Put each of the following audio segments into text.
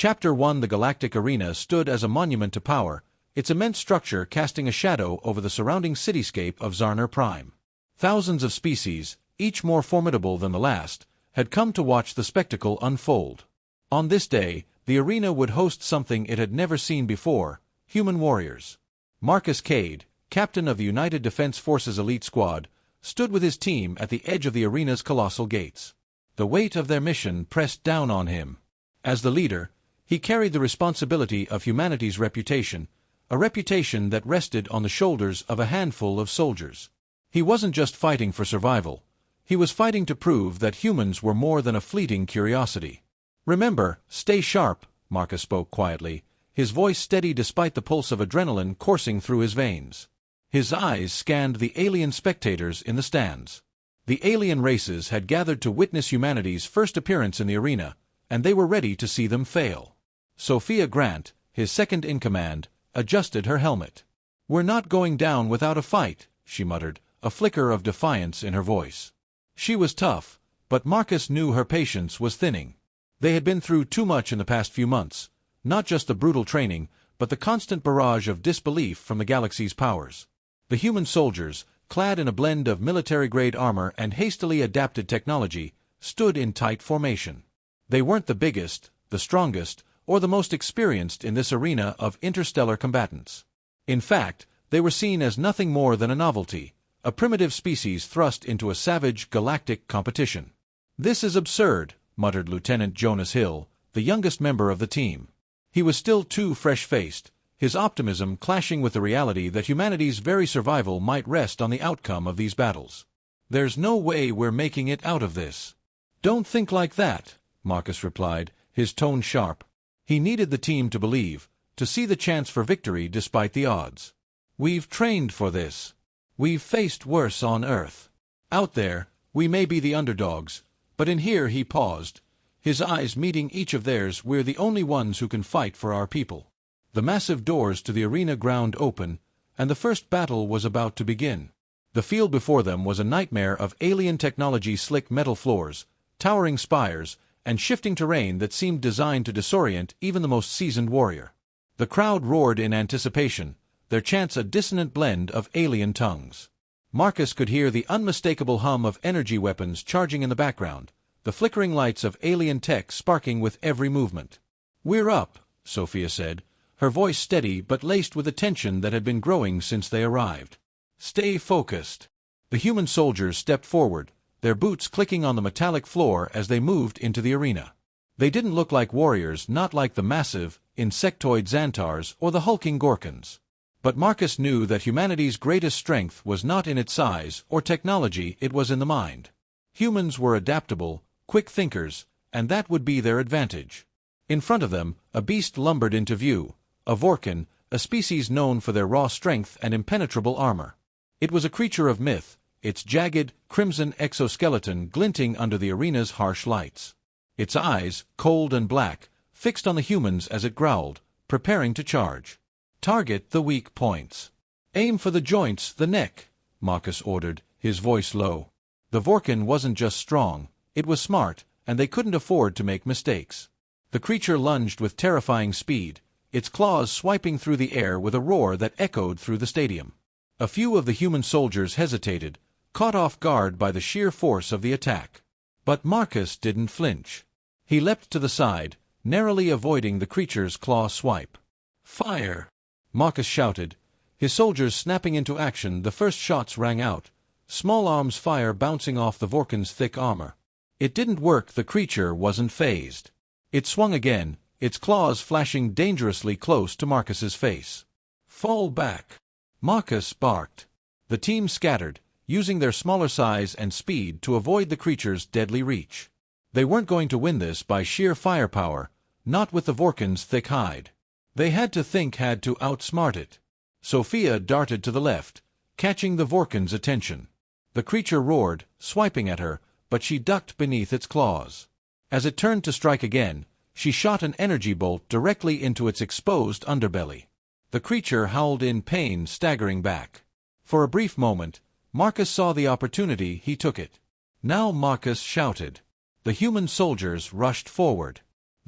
Chapter 1. The Galactic Arena stood as a monument to power, its immense structure casting a shadow over the surrounding cityscape of Zarner Prime. Thousands of species, each more formidable than the last, had come to watch the spectacle unfold. On this day, the arena would host something it had never seen before: human warriors. Marcus Kade, captain of the United Defense Forces elite squad, stood with his team at the edge of the arena's colossal gates. The weight of their mission pressed down on him. As the leader, he carried the responsibility of humanity's reputation, a reputation that rested on the shoulders of a handful of soldiers. He wasn't just fighting for survival. He was fighting to prove that humans were more than a fleeting curiosity. "Remember, stay sharp," Marcus spoke quietly, his voice steady despite the pulse of adrenaline coursing through his veins. His eyes scanned the alien spectators in the stands. The alien races had gathered to witness humanity's first appearance in the arena, and they were ready to see them fail. Sophia Grant, his second-in-command, adjusted her helmet. "We're not going down without a fight," she muttered, a flicker of defiance in her voice. She was tough, but Marcus knew her patience was thinning. They had been through too much in the past few months, not just the brutal training, but the constant barrage of disbelief from the galaxy's powers. The human soldiers, clad in a blend of military-grade armor and hastily adapted technology, stood in tight formation. They weren't the biggest, the strongest, or the most experienced in this arena of interstellar combatants. In fact, they were seen as nothing more than a novelty, a primitive species thrust into a savage galactic competition. "This is absurd," muttered Lieutenant Jonas Hill, the youngest member of the team. He was still too fresh-faced, his optimism clashing with the reality that humanity's very survival might rest on the outcome of these battles. "There's no way we're making it out of this." "Don't think like that," Marcus replied, his tone sharp. He needed the team to believe, to see the chance for victory despite the odds. "We've trained for this. We've faced worse on Earth. Out there, we may be the underdogs, but in here," he paused, his eyes meeting each of theirs, "we're the only ones who can fight for our people." The massive doors to the arena ground open, and the first battle was about to begin. The field before them was a nightmare of alien technology, slick metal floors, towering spires, and shifting terrain that seemed designed to disorient even the most seasoned warrior. The crowd roared in anticipation, their chants a dissonant blend of alien tongues. Marcus could hear the unmistakable hum of energy weapons charging in the background, the flickering lights of alien tech sparking with every movement. "We're up," Sophia said, her voice steady but laced with a tension that had been growing since they arrived. "Stay focused." The human soldiers stepped forward, their boots clicking on the metallic floor as they moved into the arena. They didn't look like warriors, not like the massive, insectoid Xantars or the hulking Gorkons. But Marcus knew that humanity's greatest strength was not in its size or technology, it was in the mind. Humans were adaptable, quick thinkers, and that would be their advantage. In front of them, a beast lumbered into view, a Vorkan, a species known for their raw strength and impenetrable armor. It was a creature of myth, its jagged, crimson exoskeleton glinting under the arena's harsh lights. Its eyes, cold and black, fixed on the humans as it growled, preparing to charge. "Target the weak points. Aim for the joints, the neck," Marcus ordered, his voice low. The Vorkan wasn't just strong, it was smart, and they couldn't afford to make mistakes. The creature lunged with terrifying speed, its claws swiping through the air with a roar that echoed through the stadium. A few of the human soldiers hesitated, caught off guard by the sheer force of the attack. But Marcus didn't flinch. He leapt to the side, narrowly avoiding the creature's claw swipe. "Fire!" Marcus shouted, his soldiers snapping into action. The first shots rang out, small arms fire bouncing off the Vorkan's thick armor. It didn't work. The creature wasn't fazed. It swung again, its claws flashing dangerously close to Marcus's face. "Fall back!" Marcus barked. The team scattered, using their smaller size and speed to avoid the creature's deadly reach. They weren't going to win this by sheer firepower, not with the Vorkan's thick hide. They had to outsmart it. Sophia darted to the left, catching the Vorkan's attention. The creature roared, swiping at her, but she ducked beneath its claws. As it turned to strike again, she shot an energy bolt directly into its exposed underbelly. The creature howled in pain, staggering back. For a brief moment, Marcus saw the opportunity. He took it. "Now!" Marcus shouted. The human soldiers rushed forward.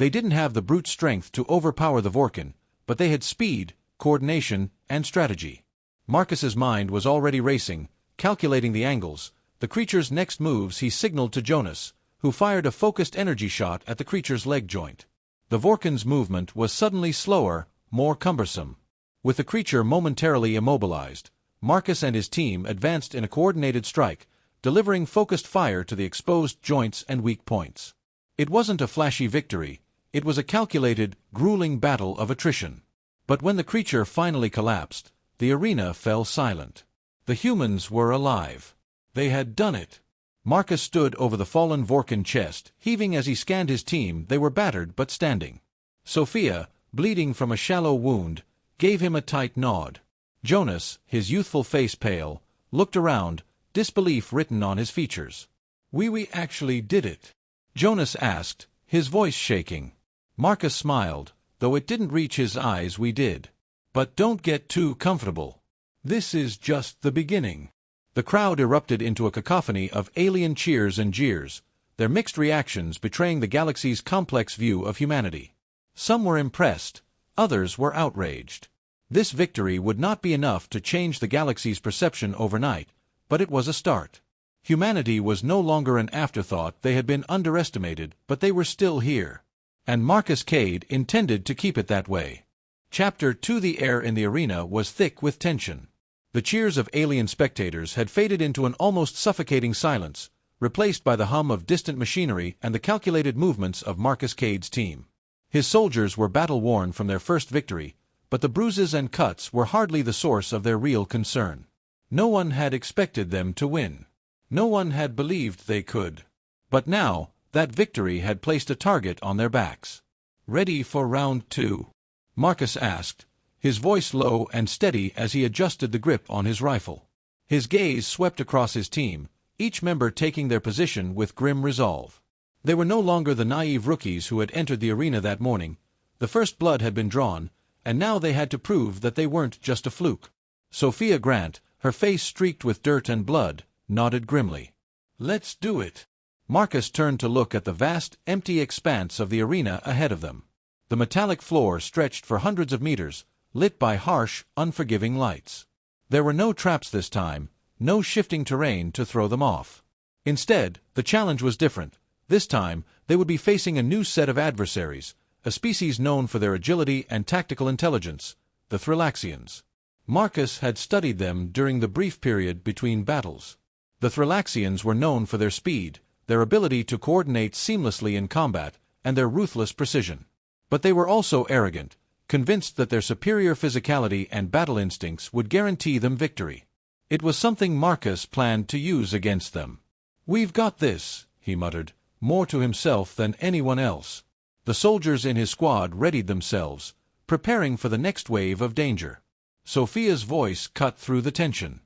They didn't have the brute strength to overpower the Vorkin, but they had speed, coordination, and strategy. Marcus's mind was already racing, calculating the angles. The creature's next moves he signaled to Jonas, who fired a focused energy shot at the creature's leg joint. The Vorkin's movement was suddenly slower, more cumbersome. With the creature momentarily immobilized, Marcus and his team advanced in a coordinated strike, delivering focused fire to the exposed joints and weak points. It wasn't a flashy victory, it was a calculated, grueling battle of attrition. But when the creature finally collapsed, the arena fell silent. The humans were alive. They had done it. Marcus stood over the fallen Vorkin chest, heaving as he scanned his team. They were battered but standing. Sophia, bleeding from a shallow wound, gave him a tight nod. Jonas, his youthful face pale, looked around, disbelief written on his features. We actually did it?" Jonas asked, his voice shaking. Marcus smiled, though it didn't reach his eyes. "We did. But don't get too comfortable. This is just the beginning." The crowd erupted into a cacophony of alien cheers and jeers, their mixed reactions betraying the galaxy's complex view of humanity. Some were impressed, others were outraged. This victory would not be enough to change the galaxy's perception overnight, but it was a start. Humanity was no longer an afterthought. They had been underestimated, but they were still here. And Marcus Kade intended to keep it that way. Chapter 2. The air in the arena was thick with tension. The cheers of alien spectators had faded into an almost suffocating silence, replaced by the hum of distant machinery and the calculated movements of Marcus Kade's team. His soldiers were battle-worn from their first victory, but the bruises and cuts were hardly the source of their real concern. No one had expected them to win. No one had believed they could. But now, that victory had placed a target on their backs. "Ready for round 2?" Marcus asked, his voice low and steady as he adjusted the grip on his rifle. His gaze swept across his team, each member taking their position with grim resolve. They were no longer the naive rookies who had entered the arena that morning. The first blood had been drawn, and now they had to prove that they weren't just a fluke. Sophia Grant, her face streaked with dirt and blood, nodded grimly. "Let's do it." Marcus turned to look at the vast, empty expanse of the arena ahead of them. The metallic floor stretched for hundreds of meters, lit by harsh, unforgiving lights. There were no traps this time, no shifting terrain to throw them off. Instead, the challenge was different. This time, they would be facing a new set of adversaries, a species known for their agility and tactical intelligence, the Thrillaxians. Marcus had studied them during the brief period between battles. The Thrillaxians were known for their speed, their ability to coordinate seamlessly in combat, and their ruthless precision. But they were also arrogant, convinced that their superior physicality and battle instincts would guarantee them victory. It was something Marcus planned to use against them. "We've got this," he muttered, more to himself than anyone else. The soldiers in his squad readied themselves, preparing for the next wave of danger. Sophia's voice cut through the tension.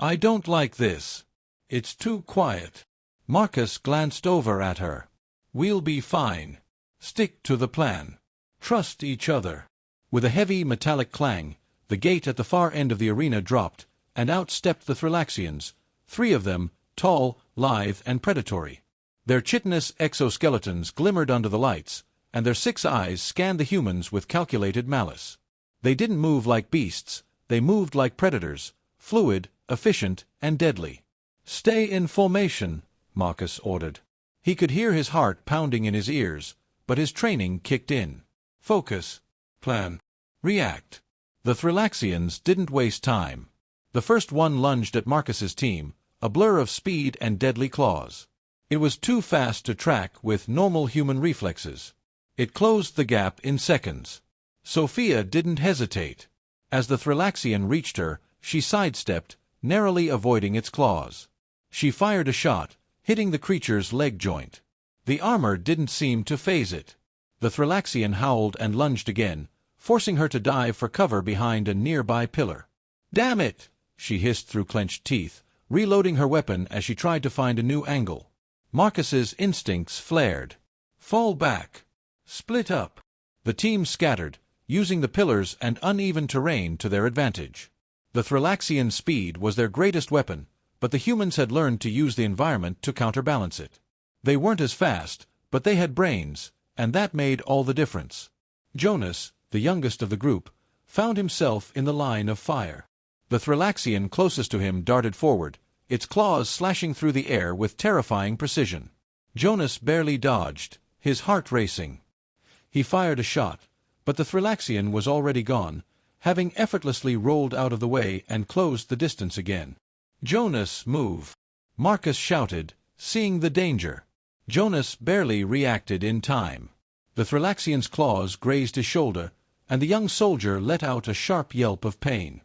"I don't like this. It's too quiet." Marcus glanced over at her. "We'll be fine. Stick to the plan. Trust each other." With a heavy metallic clang, the gate at the far end of the arena dropped, and out stepped the Thrillaxians, 3 of them, tall, lithe, and predatory. Their chitinous exoskeletons glimmered under the lights, and their 6 eyes scanned the humans with calculated malice. They didn't move like beasts, they moved like predators, fluid, efficient, and deadly. "Stay in formation," Marcus ordered. He could hear his heart pounding in his ears, but his training kicked in. Focus. Plan. React. The Thrillaxians didn't waste time. The first one lunged at Marcus's team, a blur of speed and deadly claws. It was too fast to track with normal human reflexes. It closed the gap in seconds. Sophia didn't hesitate. As the Thrillaxian reached her, she sidestepped, narrowly avoiding its claws. She fired a shot, hitting the creature's leg joint. The armor didn't seem to faze it. The Thrillaxian howled and lunged again, forcing her to dive for cover behind a nearby pillar. "Damn it!" she hissed through clenched teeth, reloading her weapon as she tried to find a new angle. Marcus's instincts flared. "Fall back. Split up." The team scattered, using the pillars and uneven terrain to their advantage. The Thrillaxian speed was their greatest weapon, but the humans had learned to use the environment to counterbalance it. They weren't as fast, but they had brains, and that made all the difference. Jonas, the youngest of the group, found himself in the line of fire. The Thrylaxian closest to him darted forward, its claws slashing through the air with terrifying precision. Jonas barely dodged, his heart racing. He fired a shot, but the Thrylaxian was already gone, having effortlessly rolled out of the way and closed the distance again. "Jonas, move!" Marcus shouted, seeing the danger. Jonas barely reacted in time. The Thrylaxian's claws grazed his shoulder, and the young soldier let out a sharp yelp of pain.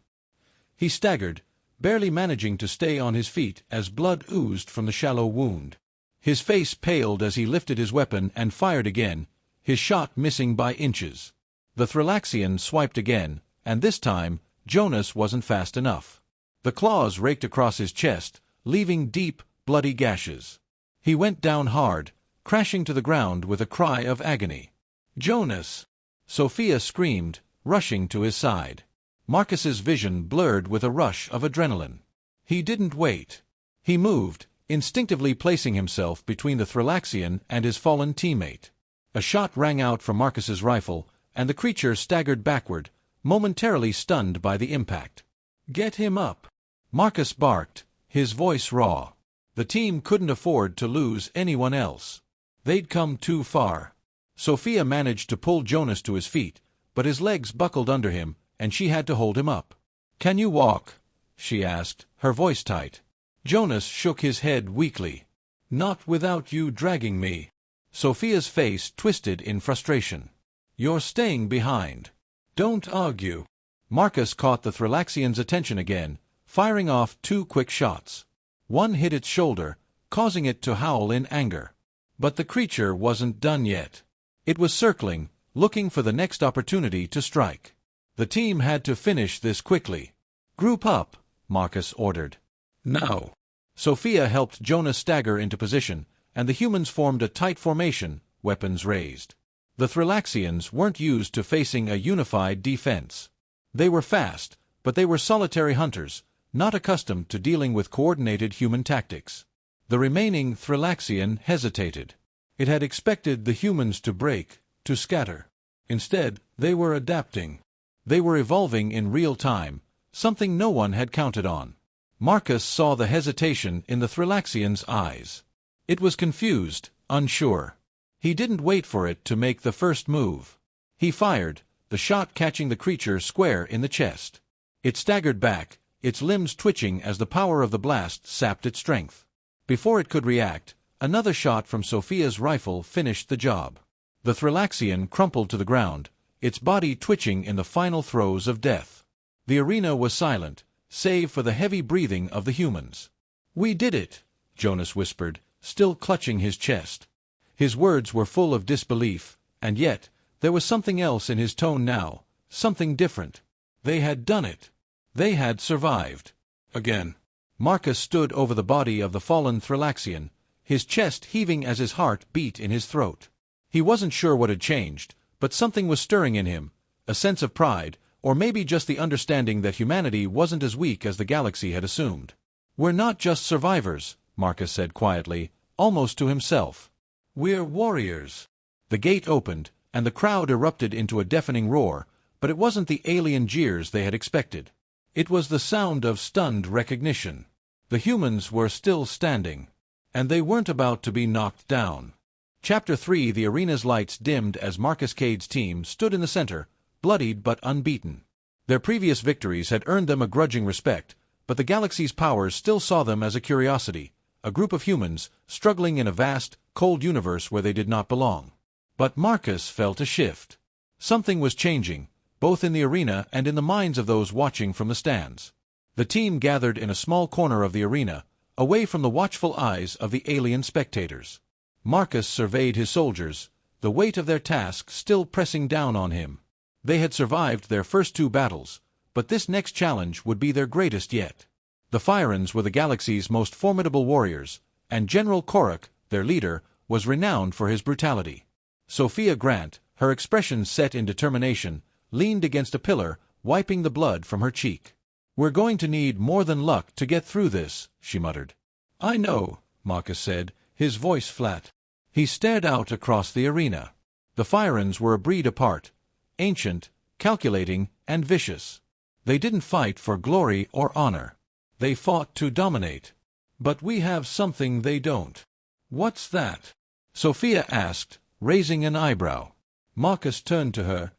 He staggered, barely managing to stay on his feet as blood oozed from the shallow wound. His face paled as he lifted his weapon and fired again, his shot missing by inches. The Thrylaxian swiped again, and this time Jonas wasn't fast enough. The claws raked across his chest, leaving deep, bloody gashes. He went down hard, crashing to the ground with a cry of agony. "Jonas!" Sophia screamed, rushing to his side. Marcus's vision blurred with a rush of adrenaline. He didn't wait. He moved, instinctively placing himself between the Thrylaxian and his fallen teammate. A shot rang out from Marcus's rifle, and the creature staggered backward, momentarily stunned by the impact. "Get him up!" Marcus barked, his voice raw. The team couldn't afford to lose anyone else. They'd come too far. Sophia managed to pull Jonas to his feet, but his legs buckled under him, and she had to hold him up. "Can you walk?" she asked, her voice tight. Jonas shook his head weakly. "Not without you dragging me." Sophia's face twisted in frustration. "You're staying behind. Don't argue." Marcus caught the Thrylaxian's attention again, firing off 2 quick shots. One hit its shoulder, causing it to howl in anger. But the creature wasn't done yet. It was circling, looking for the next opportunity to strike. The team had to finish this quickly. "Group up," Marcus ordered. "Now." Sophia helped Jonas stagger into position, and the humans formed a tight formation, weapons raised. The Thrylaxians weren't used to facing a unified defense. They were fast, but they were solitary hunters, not accustomed to dealing with coordinated human tactics. The remaining Thrylaxian hesitated. It had expected the humans to break, to scatter. Instead, they were adapting. They were evolving in real time, something no one had counted on. Marcus saw the hesitation in the Thrylaxian's eyes. It was confused, unsure. He didn't wait for it to make the first move. He fired, the shot catching the creature square in the chest. It staggered back, its limbs twitching as the power of the blast sapped its strength. Before it could react, another shot from Sophia's rifle finished the job. The Thrylaxian crumpled to the ground, its body twitching in the final throes of death. The arena was silent, save for the heavy breathing of the humans. "We did it," Jonas whispered, still clutching his chest. His words were full of disbelief, and yet there was something else in his tone now, something different. They had done it. They had survived. Again. Marcus stood over the body of the fallen Thrylaxian, his chest heaving as his heart beat in his throat. He wasn't sure what had changed, but something was stirring in him, a sense of pride, or maybe just the understanding that humanity wasn't as weak as the galaxy had assumed. "We're not just survivors," Marcus said quietly, almost to himself. "We're warriors." The gate opened, and the crowd erupted into a deafening roar, but it wasn't the alien jeers they had expected. It was the sound of stunned recognition. The humans were still standing. And they weren't about to be knocked down. Chapter 3. The arena's lights dimmed as Marcus Kade's team stood in the center, bloodied but unbeaten. Their previous victories had earned them a grudging respect, but the galaxy's powers still saw them as a curiosity, a group of humans struggling in a vast, cold universe where they did not belong. But Marcus felt a shift. Something was changing, both in the arena and in the minds of those watching from the stands. The team gathered in a small corner of the arena, away from the watchful eyes of the alien spectators. Marcus surveyed his soldiers, the weight of their task still pressing down on him. They had survived their first 2 battles, but this next challenge would be their greatest yet. The Firans were the galaxy's most formidable warriors, and General Korak, their leader, was renowned for his brutality. Sophia Grant, her expression set in determination, leaned against a pillar, wiping the blood from her cheek. "We're going to need more than luck to get through this," she muttered. "I know," Marcus said, his voice flat. He stared out across the arena. The Firans were a breed apart, ancient, calculating, and vicious. They didn't fight for glory or honor. They fought to dominate. But we have something they don't. What's that? Sophia asked, raising an eyebrow. Marcus turned to her,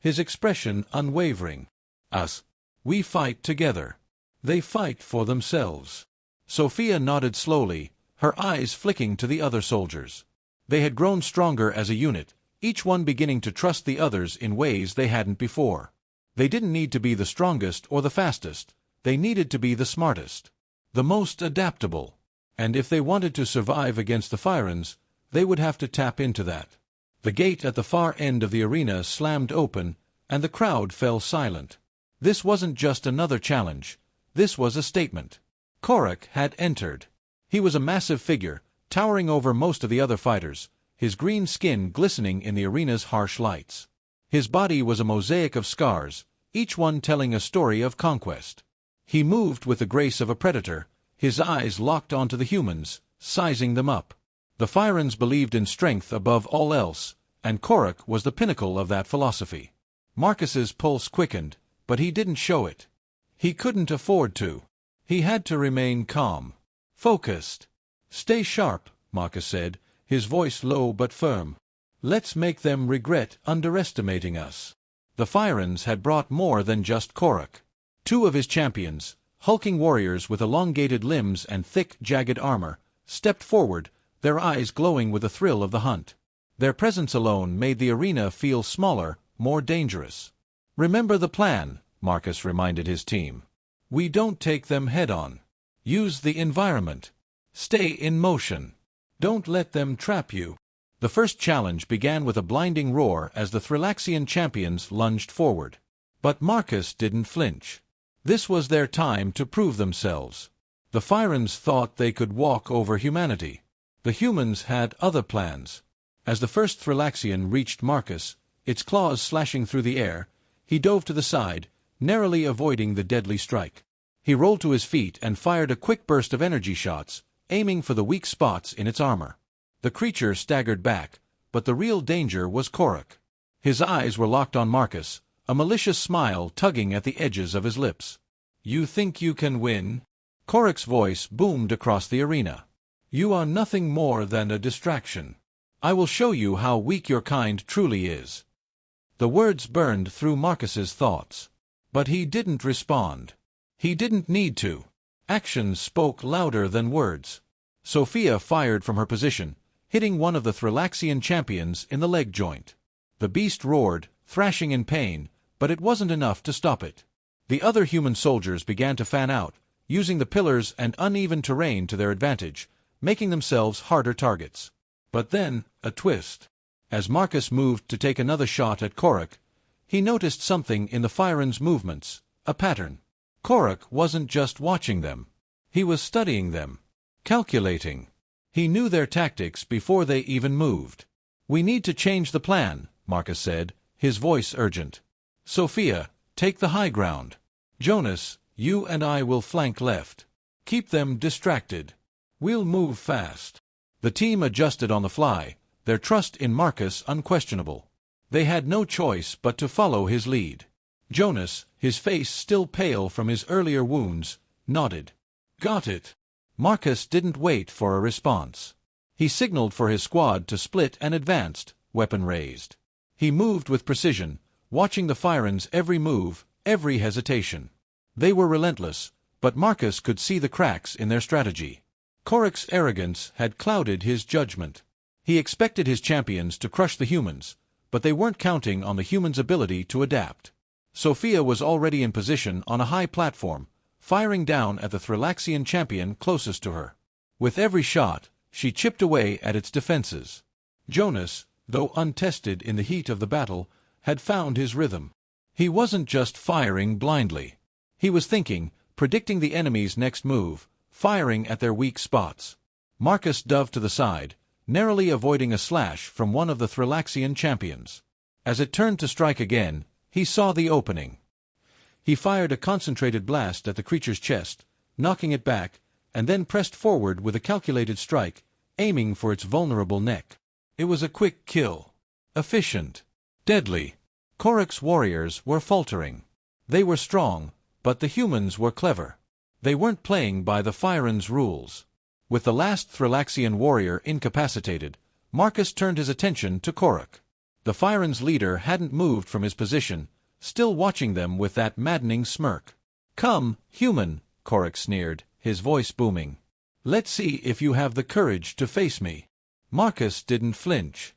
his expression unwavering. Us. We fight together. They fight for themselves. Sophia nodded slowly, her eyes flicking to the other soldiers. They had grown stronger as a unit, each one beginning to trust the others in ways they hadn't before. They didn't need to be the strongest or the fastest. They needed to be the smartest, the most adaptable. And if they wanted to survive against the Firans, they would have to tap into that. The gate at the far end of the arena slammed open, and the crowd fell silent. This wasn't just another challenge. This was a statement. Korak had entered. He was a massive figure, towering over most of the other fighters, his green skin glistening in the arena's harsh lights. His body was a mosaic of scars, each one telling a story of conquest. He moved with the grace of a predator, his eyes locked onto the humans, sizing them up. The Firans believed in strength above all else, and Korak was the pinnacle of that philosophy. Marcus's pulse quickened, but he didn't show it. He couldn't afford to. He had to remain calm, focused. "Stay sharp," Marcus said, his voice low but firm. "Let's make them regret underestimating us." The Firans had brought more than just Korak. Two of his champions, hulking warriors with elongated limbs and thick, jagged armor, stepped forward, their eyes glowing with the thrill of the hunt. Their presence alone made the arena feel smaller, more dangerous. "Remember the plan," Marcus reminded his team. "We don't take them head-on. Use the environment. Stay in motion. Don't let them trap you." The first challenge began with a blinding roar as the Thrillaxian champions lunged forward. But Marcus didn't flinch. This was their time to prove themselves. The Firans thought they could walk over humanity. The humans had other plans. As the first Thrillaxian reached Marcus, its claws slashing through the air, he dove to the side, narrowly avoiding the deadly strike. He rolled to his feet and fired a quick burst of energy shots, aiming for the weak spots in its armor. The creature staggered back, but the real danger was Korak. His eyes were locked on Marcus, a malicious smile tugging at the edges of his lips. "You think you can win?" Korak's voice boomed across the arena. "You are nothing more than a distraction. I will show you how weak your kind truly is." The words burned through Marcus's thoughts. But he didn't respond. He didn't need to. Actions spoke louder than words. Sophia fired from her position, hitting one of the Thrillaxian champions in the leg joint. The beast roared, thrashing in pain, but it wasn't enough to stop it. The other human soldiers began to fan out, using the pillars and uneven terrain to their advantage, making themselves harder targets. But then, a twist. As Marcus moved to take another shot at Korak, he noticed something in the Firans' movements, a pattern. Korak wasn't just watching them. He was studying them, calculating. He knew their tactics before they even moved. "We need to change the plan," Marcus said, his voice urgent. "Sophia, take the high ground. Jonas, you and I will flank left. Keep them distracted. We'll move fast." The team adjusted on the fly, their trust in Marcus unquestionable. They had no choice but to follow his lead. Jonas, his face still pale from his earlier wounds, nodded. "Got it." Marcus didn't wait for a response. He signaled for his squad to split and advanced, weapon raised. He moved with precision, watching the Firans' every move, every hesitation. They were relentless, but Marcus could see the cracks in their strategy. Korak's arrogance had clouded his judgment. He expected his champions to crush the humans, but they weren't counting on the humans' ability to adapt. Sophia was already in position on a high platform, firing down at the Thrillaxian champion closest to her. With every shot, she chipped away at its defenses. Jonas, though untested in the heat of the battle, had found his rhythm. He wasn't just firing blindly. He was thinking, predicting the enemy's next move, firing at their weak spots. Marcus dove to the side, narrowly avoiding a slash from one of the Thrillaxian champions. As it turned to strike again, he saw the opening. He fired a concentrated blast at the creature's chest, knocking it back, and then pressed forward with a calculated strike, aiming for its vulnerable neck. It was a quick kill. efficient, deadly. Korik's warriors were faltering. They were strong, but the humans were clever. They weren't playing by the Firen's rules. With the last Thrillaxian warrior incapacitated, Marcus turned his attention to Korik. The Firen's leader hadn't moved from his position, still watching them with that maddening smirk. "Come, human," Korik sneered, his voice booming. "Let's see if you have the courage to face me." Marcus didn't flinch.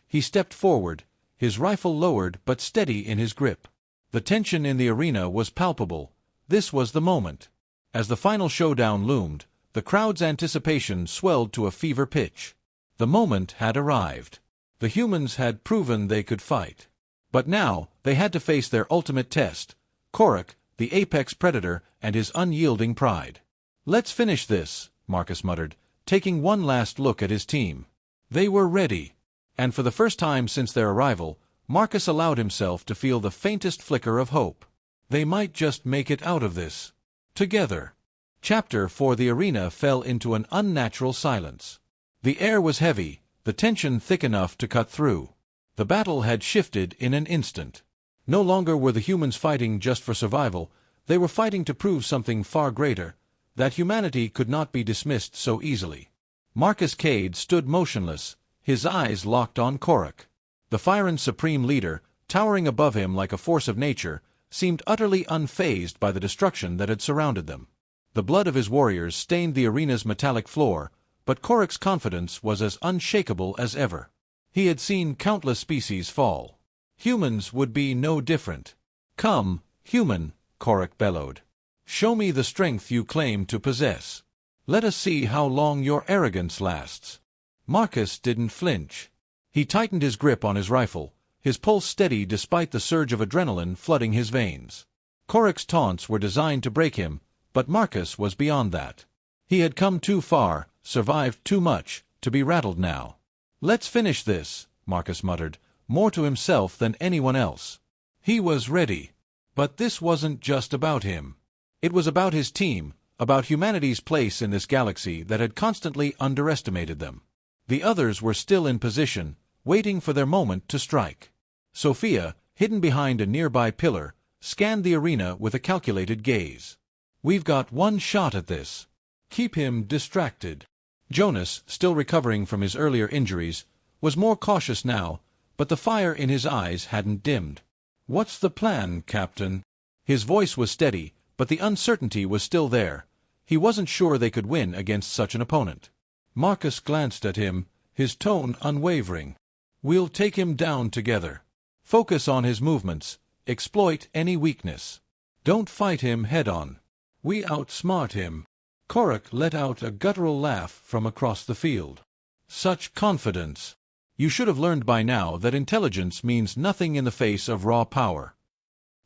He stepped forward, his rifle lowered but steady in his grip. The tension in the arena was palpable. This was the moment. As the final showdown loomed, the crowd's anticipation swelled to a fever pitch. The moment had arrived. The humans had proven they could fight. But now, they had to face their ultimate test: Korik, the apex predator, and his unyielding pride. "Let's finish this," Marcus muttered, taking one last look at his team. They were ready. And for the first time since their arrival, Marcus allowed himself to feel the faintest flicker of hope. They might just make it out of this. Together. Chapter 4. The arena fell into an unnatural silence. The air was heavy, the tension thick enough to cut through. The battle had shifted in an instant. No longer were the humans fighting just for survival, they were fighting to prove something far greater, that humanity could not be dismissed so easily. Marcus Kade stood motionless, his eyes locked on Korik. The Firen's supreme leader, towering above him like a force of nature, seemed utterly unfazed by the destruction that had surrounded them. The blood of his warriors stained the arena's metallic floor, but Korik's confidence was as unshakable as ever. He had seen countless species fall. Humans would be no different. "Come, human," Korik bellowed. "Show me the strength you claim to possess. Let us see how long your arrogance lasts." Marcus didn't flinch. He tightened his grip on his rifle, his pulse steady despite the surge of adrenaline flooding his veins. Korik's taunts were designed to break him, but Marcus was beyond that. He had come too far, survived too much, to be rattled now. "Let's finish this," Marcus muttered, more to himself than anyone else. He was ready. But this wasn't just about him. It was about his team, about humanity's place in this galaxy that had constantly underestimated them. The others were still in position, waiting for their moment to strike. Sophia, hidden behind a nearby pillar, scanned the arena with a calculated gaze. "We've got one shot at this. Keep him distracted." Jonas, still recovering from his earlier injuries, was more cautious now, but the fire in his eyes hadn't dimmed. "What's the plan, Captain?" His voice was steady, but the uncertainty was still there. He wasn't sure they could win against such an opponent. Marcus glanced at him, his tone unwavering. "We'll take him down together. Focus on his movements, exploit any weakness. Don't fight him head-on. We outsmart him." Korik let out a guttural laugh from across the field. "Such confidence! You should have learned by now that intelligence means nothing in the face of raw power."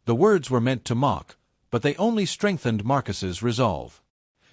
The words were meant to mock, but they only strengthened Marcus's resolve.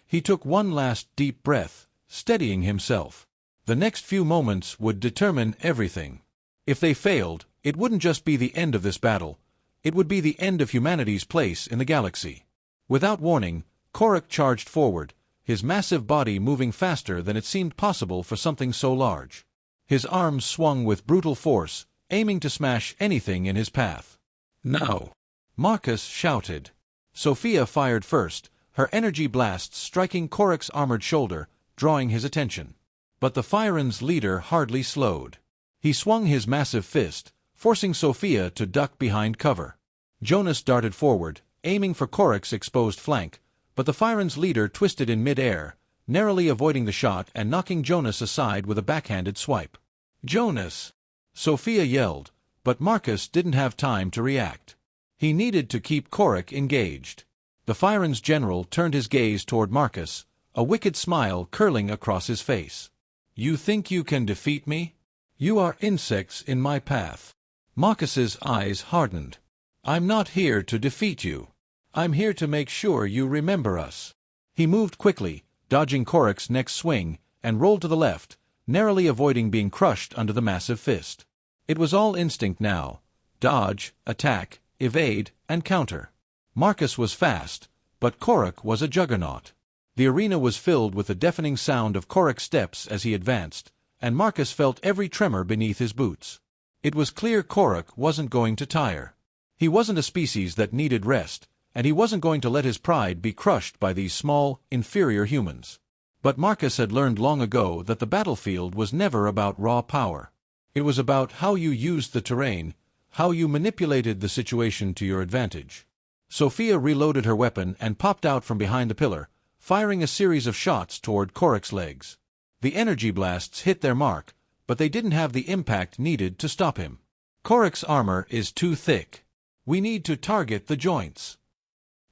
He took one last deep breath, steadying himself. The next few moments would determine everything. If they failed, it wouldn't just be the end of this battle, it would be the end of humanity's place in the galaxy. Without warning, Korik charged forward, his massive body moving faster than it seemed possible for something so large. His arms swung with brutal force, aiming to smash anything in his path. "Now!" Marcus shouted. Sophia fired first, her energy blasts striking Korik's armored shoulder, drawing his attention. But the Firen's leader hardly slowed. He swung his massive fist, forcing Sophia to duck behind cover. Jonas darted forward, aiming for Korik's exposed flank, but the Firen's leader twisted in mid-air, narrowly avoiding the shot and knocking Jonas aside with a backhanded swipe. "Jonas!" Sophia yelled, but Marcus didn't have time to react. He needed to keep Korik engaged. The Firen's general turned his gaze toward Marcus, a wicked smile curling across his face. "You think you can defeat me? You are insects in my path." Marcus's eyes hardened. "I'm not here to defeat you. I'm here to make sure you remember us." He moved quickly, dodging Korik's next swing, and rolled to the left, narrowly avoiding being crushed under the massive fist. It was all instinct now. Dodge, attack, evade, and counter. Marcus was fast, but Korik was a juggernaut. The arena was filled with the deafening sound of Korik's steps as he advanced, and Marcus felt every tremor beneath his boots. It was clear Korak wasn't going to tire. He wasn't a species that needed rest, and he wasn't going to let his pride be crushed by these small, inferior humans. But Marcus had learned long ago that the battlefield was never about raw power. It was about how you used the terrain, how you manipulated the situation to your advantage. Sophia reloaded her weapon and popped out from behind the pillar, firing a series of shots toward Korak's legs. The energy blasts hit their mark, but they didn't have the impact needed to stop him. Korak's armor is too thick. We need to target the joints.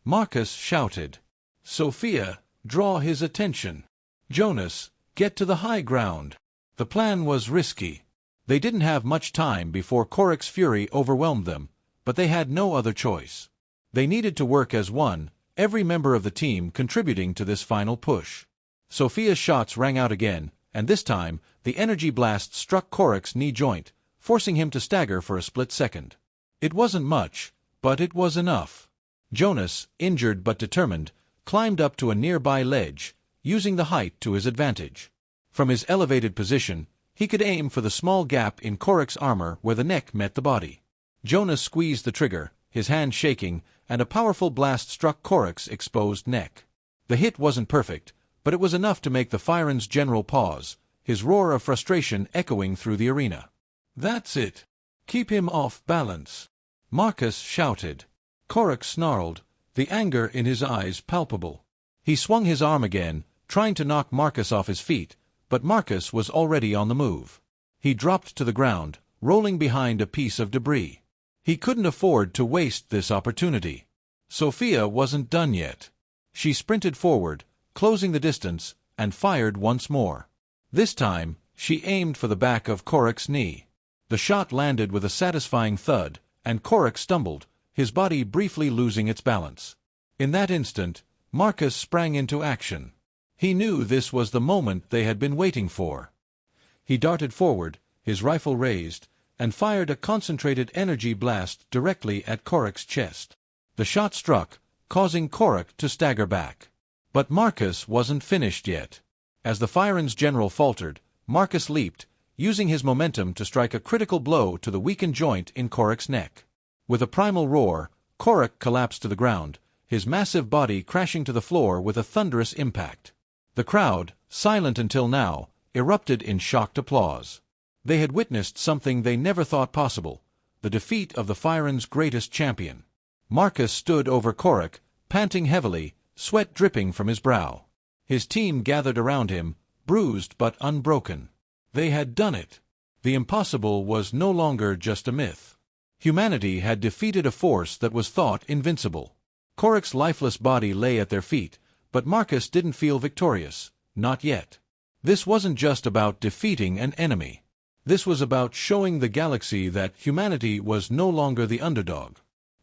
Marcus shouted. Sophia, draw his attention. Jonas, get to the high ground. The plan was risky. They didn't have much time before Korak's fury overwhelmed them, but they had no other choice. They needed to work as one, every member of the team contributing to this final push. Sophia's shots rang out again, and this time, the energy blast struck Korak's knee joint, forcing him to stagger for a split second. It wasn't much, but it was enough. Jonas, injured but determined, climbed up to a nearby ledge, using the height to his advantage. From his elevated position, he could aim for the small gap in Korak's armor where the neck met the body. Jonas squeezed the trigger, his hand shaking, and a powerful blast struck Korak's exposed neck. The hit wasn't perfect, but it was enough to make the Firen's general pause, his roar of frustration echoing through the arena. That's it. Keep him off balance. Marcus shouted. Korak snarled, the anger in his eyes palpable. He swung his arm again, trying to knock Marcus off his feet, but Marcus was already on the move. He dropped to the ground, rolling behind a piece of debris. He couldn't afford to waste this opportunity. Sophia wasn't done yet. She sprinted forward, closing the distance, and fired once more. This time, she aimed for the back of Korak's knee. The shot landed with a satisfying thud, and Korak stumbled, his body briefly losing its balance. In that instant, Marcus sprang into action. He knew this was the moment they had been waiting for. He darted forward, his rifle raised, and fired a concentrated energy blast directly at Korak's chest. The shot struck, causing Korak to stagger back. But Marcus wasn't finished yet. As the Firen's general faltered, Marcus leaped, using his momentum to strike a critical blow to the weakened joint in Korak's neck. With a primal roar, Korak collapsed to the ground, his massive body crashing to the floor with a thunderous impact. The crowd, silent until now, erupted in shocked applause. They had witnessed something they never thought possible, the defeat of the Firen's greatest champion. Marcus stood over Korak, panting heavily, sweat dripping from his brow. His team gathered around him, bruised but unbroken. They had done it. The impossible was no longer just a myth. Humanity had defeated a force that was thought invincible. Korak's lifeless body lay at their feet, but Marcus didn't feel victorious, not yet. This wasn't just about defeating an enemy. This was about showing the galaxy that humanity was no longer the underdog.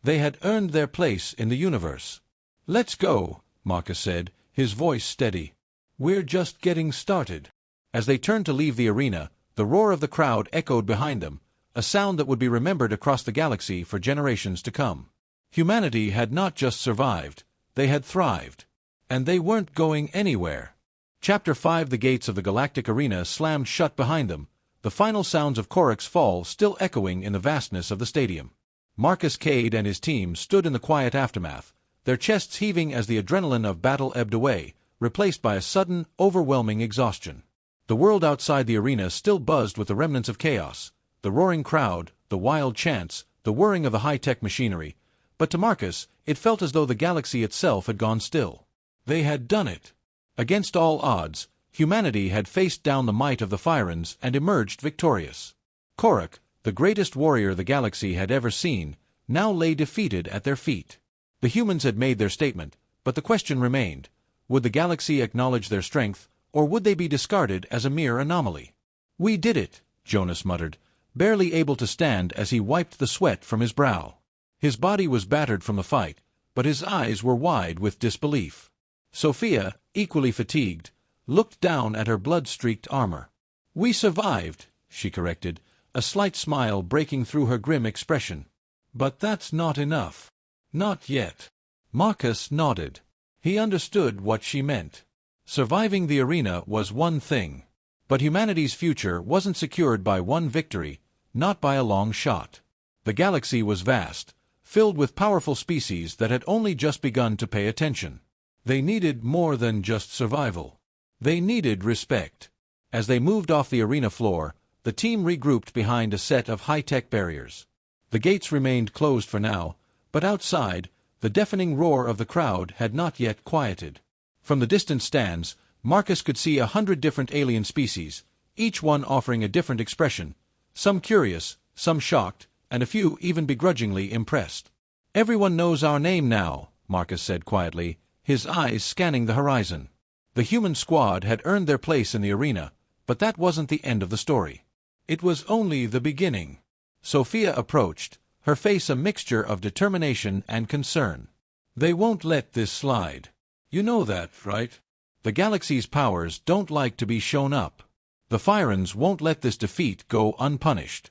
They had earned their place in the universe. "Let's go," Marcus said, his voice steady. "We're just getting started." As they turned to leave the arena, the roar of the crowd echoed behind them, a sound that would be remembered across the galaxy for generations to come. Humanity had not just survived, they had thrived. And they weren't going anywhere. Chapter 5. The gates of the Galactic Arena slammed shut behind them, the final sounds of Korak's fall still echoing in the vastness of the stadium. Marcus Kade and his team stood in the quiet aftermath, their chests heaving as the adrenaline of battle ebbed away, replaced by a sudden, overwhelming exhaustion. The world outside the arena still buzzed with the remnants of chaos, the roaring crowd, the wild chants, the whirring of the high-tech machinery, but to Marcus, it felt as though the galaxy itself had gone still. They had done it. Against all odds, humanity had faced down the might of the Firens and emerged victorious. Korak, the greatest warrior the galaxy had ever seen, now lay defeated at their feet. The humans had made their statement, but the question remained, would the galaxy acknowledge their strength, or would they be discarded as a mere anomaly? "We did it," Jonas muttered, barely able to stand as he wiped the sweat from his brow. His body was battered from the fight, but his eyes were wide with disbelief. Sophia, equally fatigued, looked down at her blood-streaked armor. "We survived," she corrected, a slight smile breaking through her grim expression. "But that's not enough." "Not yet." Marcus nodded. He understood what she meant. Surviving the arena was one thing. But humanity's future wasn't secured by one victory, not by a long shot. The galaxy was vast, filled with powerful species that had only just begun to pay attention. They needed more than just survival. They needed respect. As they moved off the arena floor, the team regrouped behind a set of high-tech barriers. The gates remained closed for now, but outside, the deafening roar of the crowd had not yet quieted. From the distant stands, Marcus could see 100 different alien species, each one offering a different expression, some curious, some shocked, and a few even begrudgingly impressed. "Everyone knows our name now," Marcus said quietly, his eyes scanning the horizon. The human squad had earned their place in the arena, but that wasn't the end of the story. It was only the beginning. Sophia approached, her face a mixture of determination and concern. "They won't let this slide. You know that, right? The galaxy's powers don't like to be shown up. The Firans won't let this defeat go unpunished."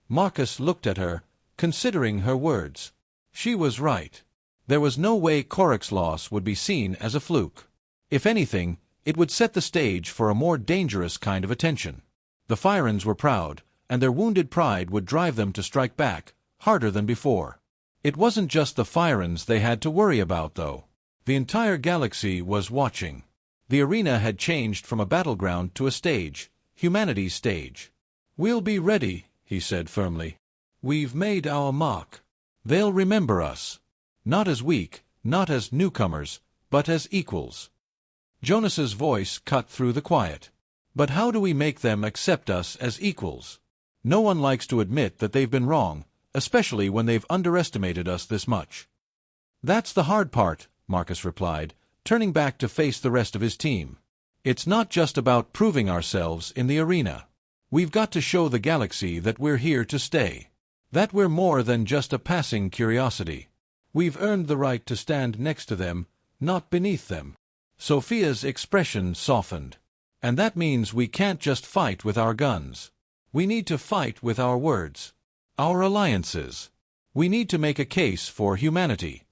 Marcus looked at her, considering her words. She was right. There was no way Korok's loss would be seen as a fluke. If anything, it would set the stage for a more dangerous kind of attention. The Firans were proud, and their wounded pride would drive them to strike back, harder than before. It wasn't just the Firans they had to worry about, though. The entire galaxy was watching. The arena had changed from a battleground to a stage, humanity's stage. "We'll be ready," he said firmly. "We've made our mark. They'll remember us. Not as weak, not as newcomers, but as equals." Jonas's voice cut through the quiet. "But how do we make them accept us as equals? No one likes to admit that they've been wrong, especially when they've underestimated us this much." "That's the hard part," Marcus replied, turning back to face the rest of his team. "It's not just about proving ourselves in the arena. We've got to show the galaxy that we're here to stay. That we're more than just a passing curiosity. We've earned the right to stand next to them, not beneath them." Sophia's expression softened. "And that means we can't just fight with our guns. We need to fight with our words. Our alliances. We need to make a case for humanity."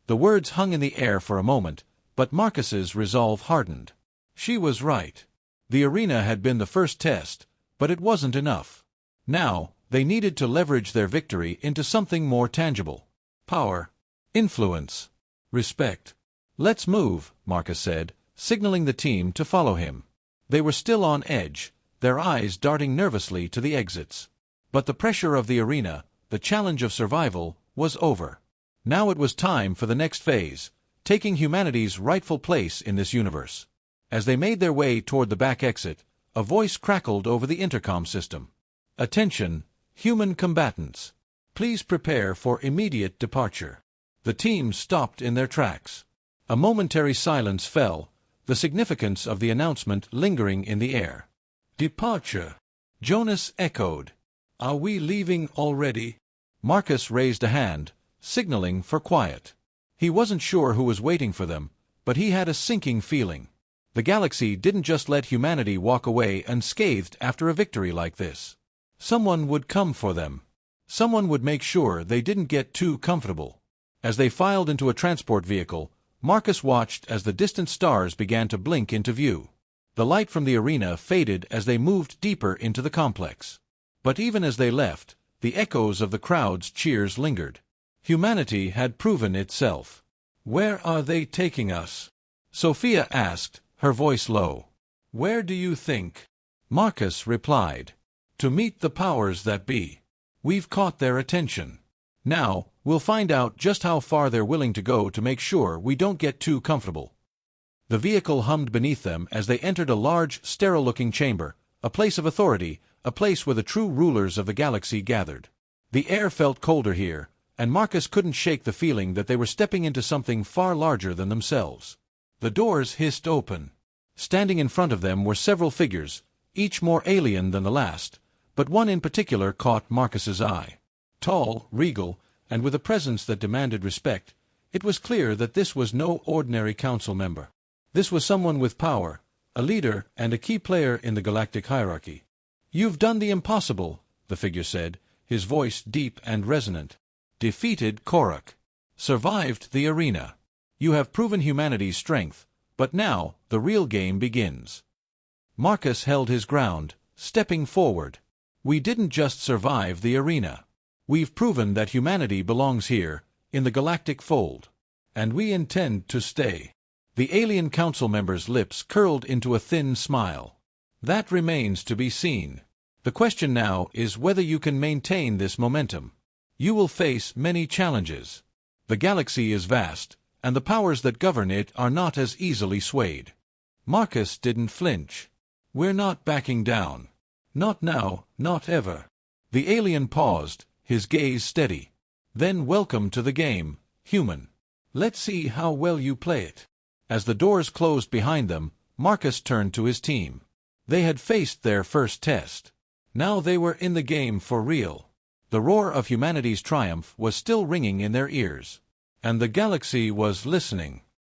The words hung in the air for a moment, but Marcus's resolve hardened. She was right. The arena had been the first test, but it wasn't enough. Now, they needed to leverage their victory into something more tangible. Power. Influence. Respect. "Let's move," Marcus said, signaling the team to follow him. They were still on edge, their eyes darting nervously to the exits. But the pressure of the arena, the challenge of survival, was over. Now it was time for the next phase, taking humanity's rightful place in this universe. As they made their way toward the back exit, a voice crackled over the intercom system. "Attention, human combatants. Please prepare for immediate departure." The team stopped in their tracks. A momentary silence fell, the significance of the announcement lingering in the air. "Departure," Jonas echoed. "Are we leaving already?" Marcus raised a hand, signaling for quiet. He wasn't sure who was waiting for them, but he had a sinking feeling. The galaxy didn't just let humanity walk away unscathed after a victory like this. Someone would come for them. Someone would make sure they didn't get too comfortable. As they filed into a transport vehicle, Marcus watched as the distant stars began to blink into view. The light from the arena faded as they moved deeper into the complex. But even as they left, the echoes of the crowd's cheers lingered. Humanity had proven itself. "Where are they taking us?" Sophia asked, her voice low. "Where do you think?" Marcus replied. "To meet the powers that be. We've caught their attention. Now, we'll find out just how far they're willing to go to make sure we don't get too comfortable." The vehicle hummed beneath them as they entered a large, sterile-looking chamber, a place of authority, a place where the true rulers of the galaxy gathered. The air felt colder here, and Marcus couldn't shake the feeling that they were stepping into something far larger than themselves. The doors hissed open. Standing in front of them were several figures, each more alien than the last, but one in particular caught Marcus's eye. Tall, regal, and with a presence that demanded respect, it was clear that this was no ordinary council member. This was someone with power, a leader and a key player in the galactic hierarchy. "You've done the impossible," the figure said, his voice deep and resonant. "Defeated Korok. Survived the arena. You have proven humanity's strength, but now the real game begins." Marcus held his ground, stepping forward. We didn't just survive the arena. We've proven that humanity belongs here, in the galactic fold. And we intend to stay. The alien council members' lips curled into a thin smile. That remains to be seen. The question now is whether you can maintain this momentum. You will face many challenges. The galaxy is vast, and the powers that govern it are not as easily swayed. Marcus didn't flinch. We're not backing down. Not now, not ever. The alien paused, his gaze steady. Then welcome to the game, human. Let's see how well you play it. As the doors closed behind them, Marcus turned to his team. They had faced their first test. Now they were in the game for real. The roar of humanity's triumph was still ringing in their ears. And the galaxy was listening.